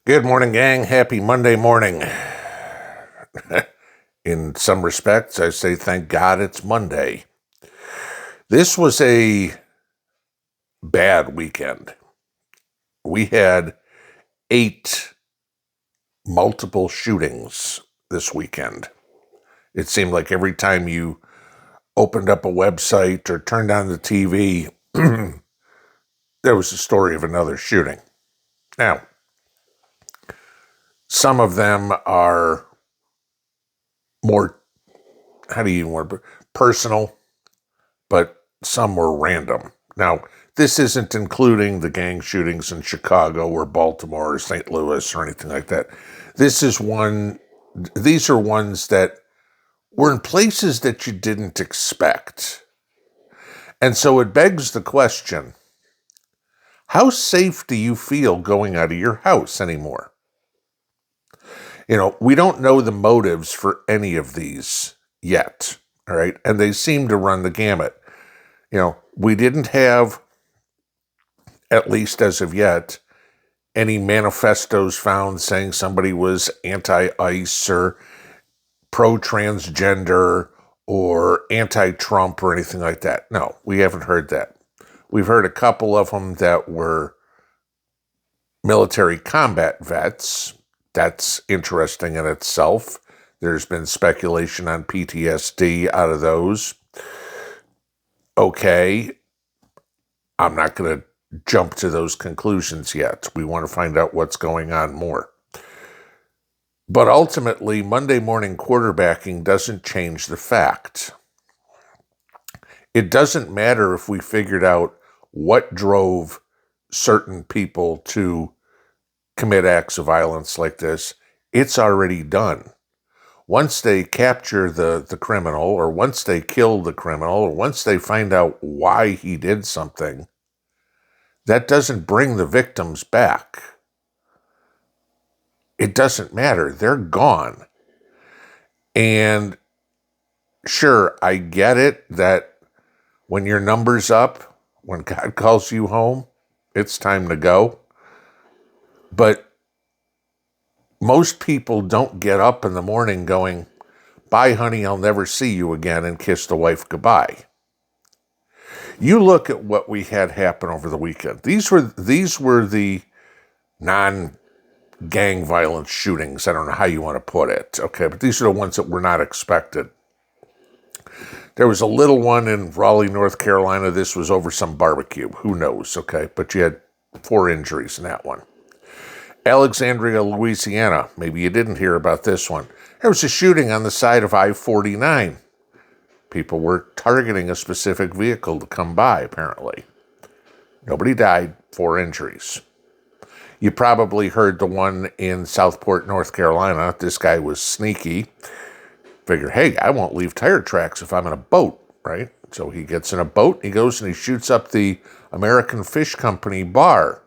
Good morning, gang. Happy Monday morning. In some respects, I say thank God it's Monday. This was a bad weekend. We had 8 multiple shootings this weekend. It seemed like every time you opened up a website or turned on the TV, there was a story of another shooting. Now, some of them are more, how do you want to, personal, but some were random. Now, this isn't including the gang shootings in Chicago or Baltimore or St. Louis or anything like that. These are ones that were in places that you didn't expect. And so it begs the question, how safe do you feel going out of your house anymore? We don't know the motives for any of these yet, all right? And they seem to run the gamut. We didn't have, at least as of yet, any manifestos found saying somebody was anti-ICE or pro-transgender or anti-Trump or anything like that. No, we haven't heard that. We've heard a couple of them that were military combat vets. That's interesting in itself. There's been speculation on PTSD out of those. Okay, I'm not going to jump to those conclusions yet. We want to find out what's going on more. But ultimately, Monday morning quarterbacking doesn't change the fact. It doesn't matter if we figured out what drove certain people to commit acts of violence like this. It's already done. Once they capture the criminal, or once they kill the criminal, or once they find out why he did something, that doesn't bring the victims back. It doesn't matter. They're gone. And sure, I get it that when your number's up, when God calls you home, it's time to go. But most people don't get up in the morning going, "Bye, honey, I'll never see you again," and kiss the wife goodbye. You look at what we had happen over the weekend. These were the non-gang violence shootings. I don't know how you want to put it, okay? But these are the ones that were not expected. There was a little one in Raleigh, North Carolina. This was over some barbecue. Who knows, okay? But you had 4 injuries in that one. Alexandria, Louisiana. Maybe you didn't hear about this one. There was a shooting on the side of I-49. People were targeting a specific vehicle to come by, apparently. Nobody died, 4 injuries. You probably heard the one in Southport, North Carolina. This guy was sneaky. Figure, hey, I won't leave tire tracks if I'm in a boat, right? So he gets in a boat, he goes and he shoots up the American Fish Company bar.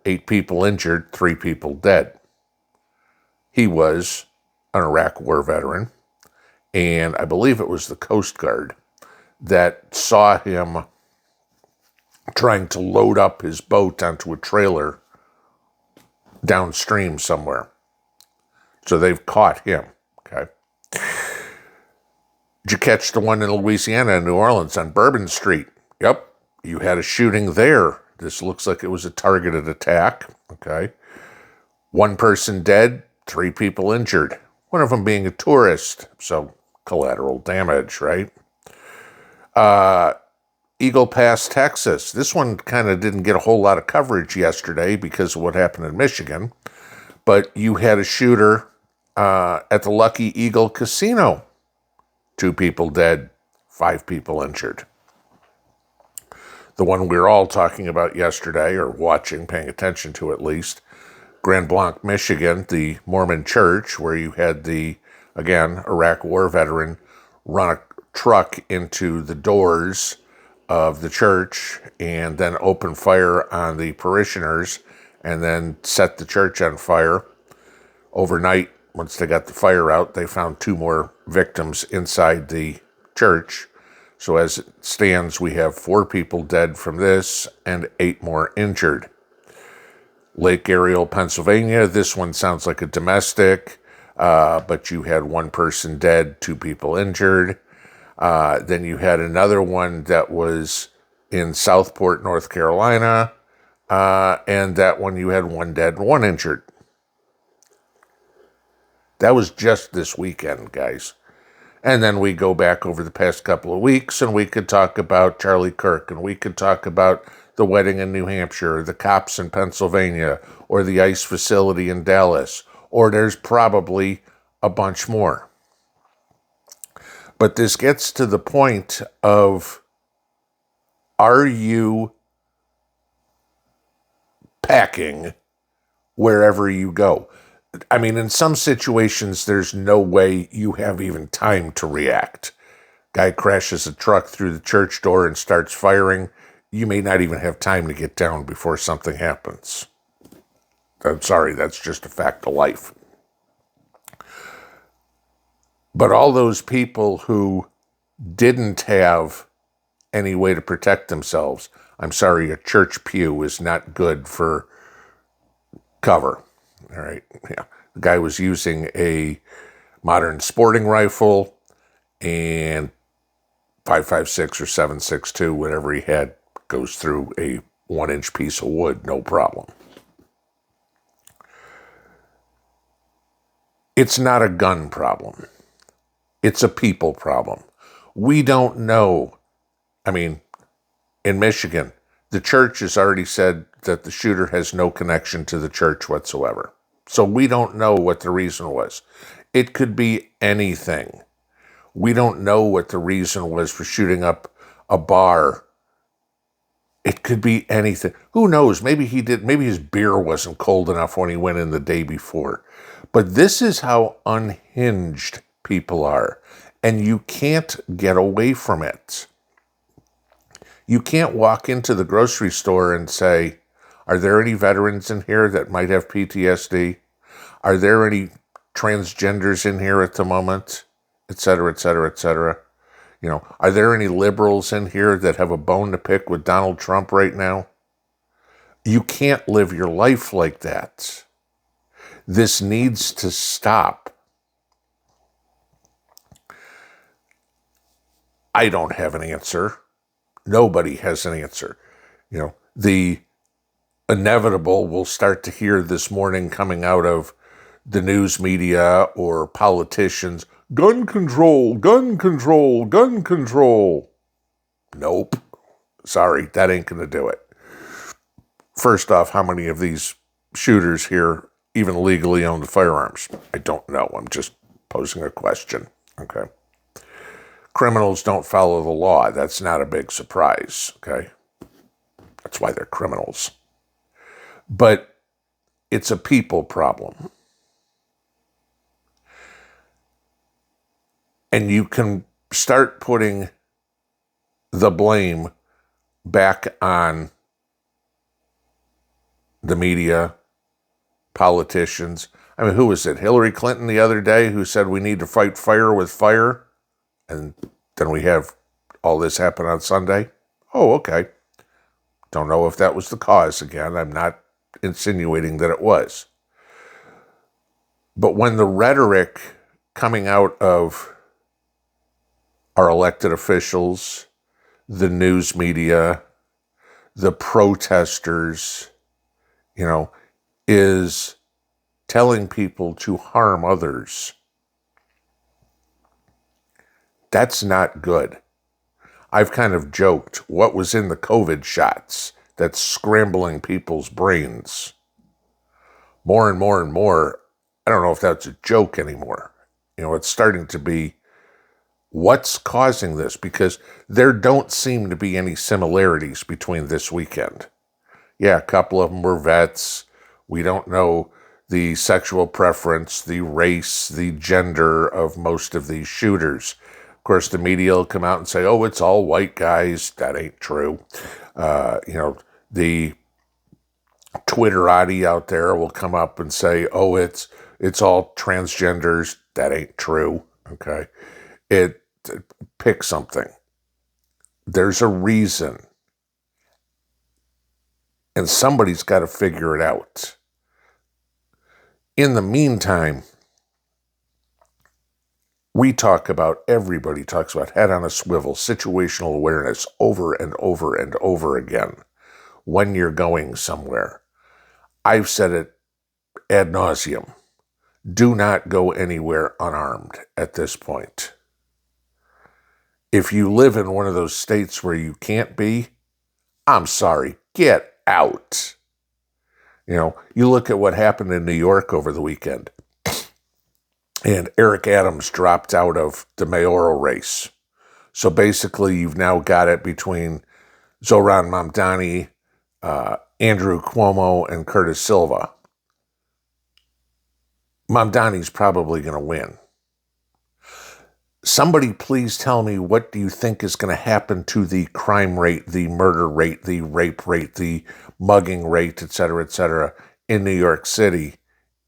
8 people injured, 3 people dead. He was an Iraq War veteran, and I believe it was the Coast Guard that saw him trying to load up his boat onto a trailer downstream somewhere. So they've caught him, okay? Did you catch the one in Louisiana, in New Orleans, on Bourbon Street? Yep, you had a shooting there. This looks like it was a targeted attack, okay? 1 person dead, 3 people injured. One of them being a tourist, so collateral damage, right? Eagle Pass, Texas. This one kind of didn't get a whole lot of coverage yesterday because of what happened in Michigan. But you had a shooter at the Lucky Eagle Casino. 2 people dead, 5 people injured. The one we were all talking about yesterday, or watching, paying attention to at least, Grand Blanc, Michigan, the Mormon church, where you had the, again, Iraq War veteran run a truck into the doors of the church and then open fire on the parishioners and then set the church on fire. Overnight, once they got the fire out, they found 2 more victims inside the church. So as it stands, we have 4 people dead from this and 8 more injured. Lake Ariel, Pennsylvania. This one sounds like a domestic, but you had one person dead, 2 people injured. Then you had another one that was in Southport, North Carolina, and that one you had 1 dead and 1 injured. That was just this weekend, guys. And then we go back over the past couple of weeks, and we could talk about Charlie Kirk, and we could talk about the wedding in New Hampshire, or the cops in Pennsylvania, or the ICE facility in Dallas, or there's probably a bunch more. But this gets to the point of, are you packing wherever you go? I mean, in some situations, there's no way you have even time to react. Guy crashes a truck through the church door and starts firing. You may not even have time to get down before something happens. I'm sorry, that's just a fact of life. But all those people who didn't have any way to protect themselves, I'm sorry, a church pew is not good for cover. All right, yeah. The guy was using a modern sporting rifle and 5.56 or 7.62, whatever he had, goes through a 1-inch piece of wood, no problem. It's not a gun problem. It's a people problem. We don't know. I mean, in Michigan, the church has already said that the shooter has no connection to the church whatsoever. So we don't know what the reason was. It could be anything. We don't know what the reason was for shooting up a bar. It could be anything. Who knows? Maybe his beer wasn't cold enough when he went in the day before. But this is how unhinged people are. And you can't get away from it. You can't walk into the grocery store and say, are there any veterans in here that might have PTSD? Are there any transgenders in here at the moment? Et cetera, et cetera, et cetera. You know, are there any liberals in here that have a bone to pick with Donald Trump right now? You can't live your life like that. This needs to stop. I don't have an answer. Nobody has an answer. You know, the inevitable we'll start to hear this morning coming out of the news media or politicians: gun control, gun control, gun control. Nope. Sorry, that ain't going to do it. First off, how many of these shooters here even legally own the firearms? I don't know. I'm just posing a question. Okay. Criminals don't follow the law. That's not a big surprise. Okay. That's why they're criminals. But it's a people problem. And you can start putting the blame back on the media, politicians. I mean, who was it? Hillary Clinton the other day who said we need to fight fire with fire? And then we have all this happen on Sunday? Oh, okay. Don't know if that was the cause again. I'm not insinuating that it was. But when the rhetoric coming out of our elected officials, the news media, the protesters, you know, is telling people to harm others, that's not good. I've kind of joked, what was in the COVID shots that's scrambling people's brains? More and more and more, I don't know if that's a joke anymore. You know, it's starting to be, what's causing this? Because there don't seem to be any similarities between this weekend. Yeah, a couple of them were vets. We don't know the sexual preference, the race, the gender of most of these shooters. Of course, the media will come out and say, oh, it's all white guys. That ain't true. You know, the Twitterati out there will come up and say, oh, it's all transgenders. That ain't true. Okay. Pick something. There's a reason. And somebody's got to figure it out. In the meantime, everybody talks about head on a swivel, situational awareness over and over and over again when you're going somewhere. I've said it ad nauseum. Do not go anywhere unarmed at this point. If you live in one of those states where you can't be, I'm sorry, get out. You look at what happened in New York over the weekend, and Eric Adams dropped out of the mayoral race. So basically, you've now got it between Zoran Mamdani, Andrew Cuomo, and Curtis Silva. Mamdani's probably going to win. Somebody please tell me, what do you think is going to happen to the crime rate, the murder rate, the rape rate, the mugging rate, et cetera, in New York City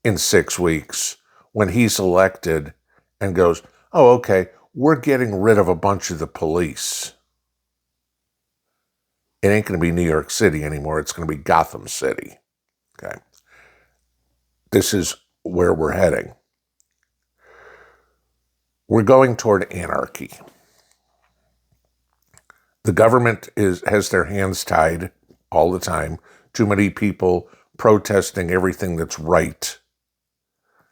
in 6 weeks when he's elected and goes, oh, okay, we're getting rid of a bunch of the police. It ain't going to be New York City anymore. It's going to be Gotham City. Okay. This is where we're heading. We're going toward anarchy. The government has their hands tied all the time. Too many people protesting everything that's right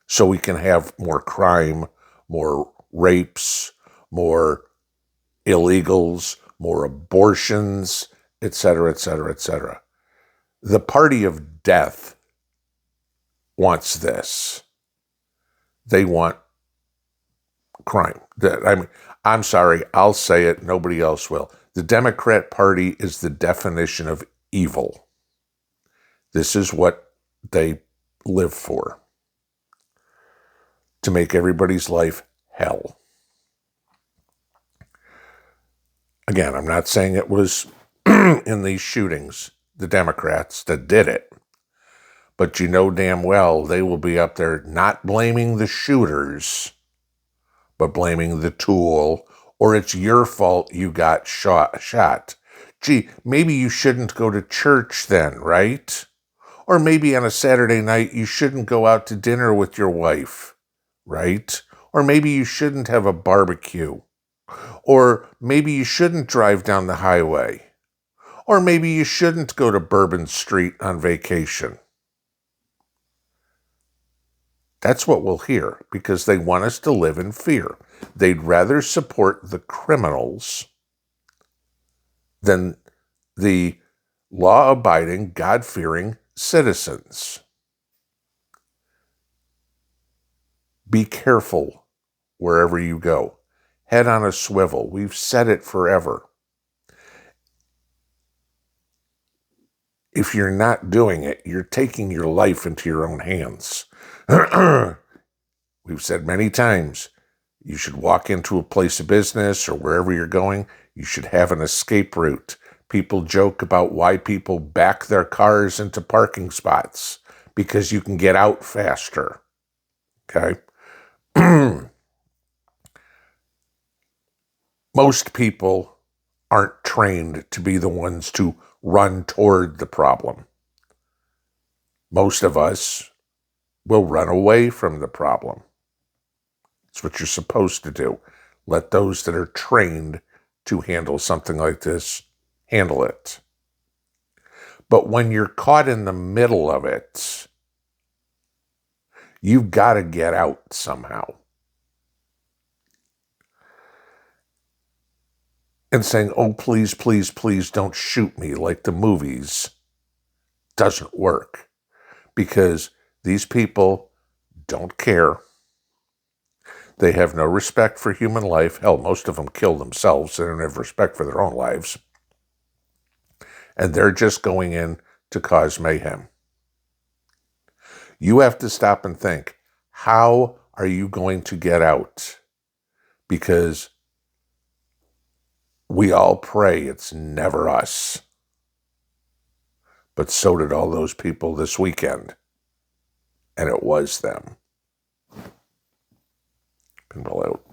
so we can have more crime, more rapes, more illegals, more abortions, et cetera. The party of death wants this. They want crime. I'm sorry, I'll say it, nobody else will. The Democrat Party is the definition of evil. This is what they live for. To make everybody's life hell. Again, I'm not saying it was in these shootings, the Democrats that did it. But you know damn well they will be up there not blaming the shooters, but blaming the tool, or it's your fault you got shot. Gee, maybe you shouldn't go to church then, right? Or maybe on a Saturday night you shouldn't go out to dinner with your wife, right? Or maybe you shouldn't have a barbecue. Or maybe you shouldn't drive down the highway. Or maybe you shouldn't go to Bourbon Street on vacation. That's what we'll hear, because they want us to live in fear. They'd rather support the criminals than the law-abiding, God-fearing citizens. Be careful wherever you go. Head on a swivel. We've said it forever. If you're not doing it, you're taking your life into your own hands. We've said many times, you should walk into a place of business or wherever you're going, you should have an escape route. People joke about why people back their cars into parking spots, because you can get out faster. Okay? Most people aren't trained to be the ones to run toward the problem. Most of us will run away from the problem. It's what you're supposed to do. Let those that are trained to handle something like this handle it. But when you're caught in the middle of it, you've got to get out somehow. And saying, oh, please, please, please don't shoot me like the movies doesn't work. Because these people don't care. They have no respect for human life. Hell, most of them kill themselves. They don't have respect for their own lives. And they're just going in to cause mayhem. You have to stop and think, how are you going to get out? Because we all pray it's never us. But so did all those people this weekend. And it was them. Pinball out.